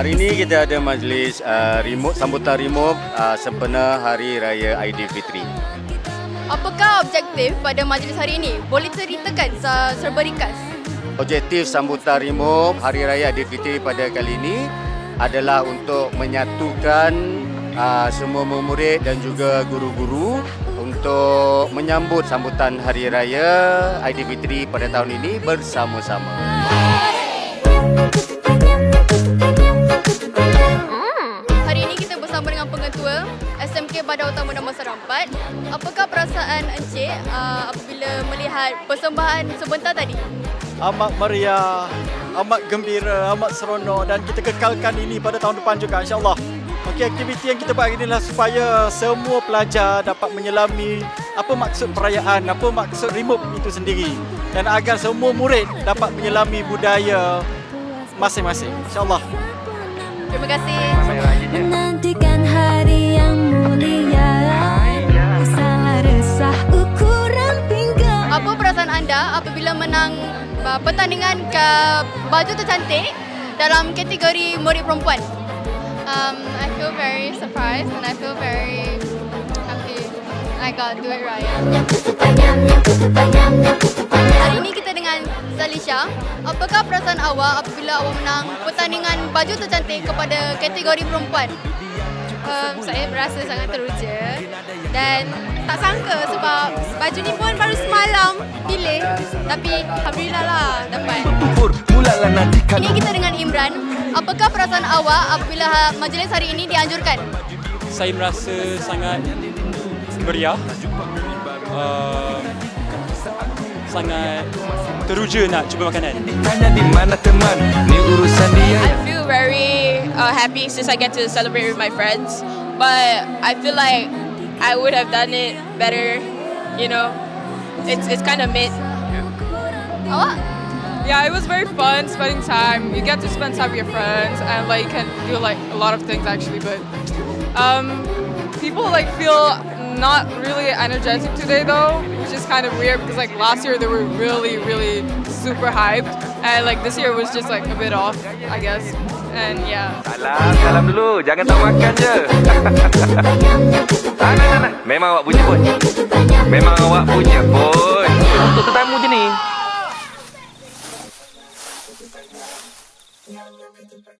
Hari ini kita ada majlis sambutan remote sempena Hari Raya Aidilfitri. Apakah objektif pada majlis hari ini? Boleh ceritakan serba ringkas. Objektif sambutan remote Hari Raya Aidilfitri pada kali ini adalah untuk menyatukan semua murid dan juga guru-guru untuk menyambut sambutan Hari Raya Aidilfitri pada tahun ini bersama-sama. Hari ini kita bersama dengan Pengetua SMK Badan Utama Nombor Serampat. Apakah perasaan Encik apabila melihat persembahan sebentar tadi? Amat meriah, amat gembira, amat seronok dan kita kekalkan ini pada tahun depan juga insya-Allah. Okey, aktiviti yang kita buat hari ini adalah supaya semua pelajar dapat menyelami apa maksud perayaan, apa maksud remote itu sendiri dan agar semua murid dapat menyelami budaya masing-masing. Insya-Allah. Terima kasih. Menantikan hari yang mulia, usaha resah ukuran pinggang. Apa perasaan anda apabila menang pertandingan ke baju tercantik dalam kategori murid perempuan? I feel very surprised and I feel very happy. I got to do it right. Hari ini kita dengan Salisha. Apakah perasaan awak apabila awak menang pertandingan baju tercantik kepada kategori perempuan? Saya berasa sangat teruja dan tak sangka sebab baju ni pun baru semalam pilih, tapi alhamdulillah lah dapat. Ini kita dengan Imran. Apakah perasaan awak apabila majlis hari ini dianjurkan? Saya merasa sangat meriah, sangat teruja nak cuba makanan. I feel very happy since I get to celebrate with my friends, but I feel like I would have done it better. You know, it's kind of mid. Awak? Yeah, it was very fun spending time. You get to spend time with your friends and like you can do like a lot of things actually, but people like feel not really energetic today though, which is kind of weird because like last year they were really super hyped and like this year was just like a bit off, I guess. And yeah. Salam dulu, jangan tak makan je. Nah. Memang awak punya pun. Memang awak punya pun. Untuk tetamu je ni.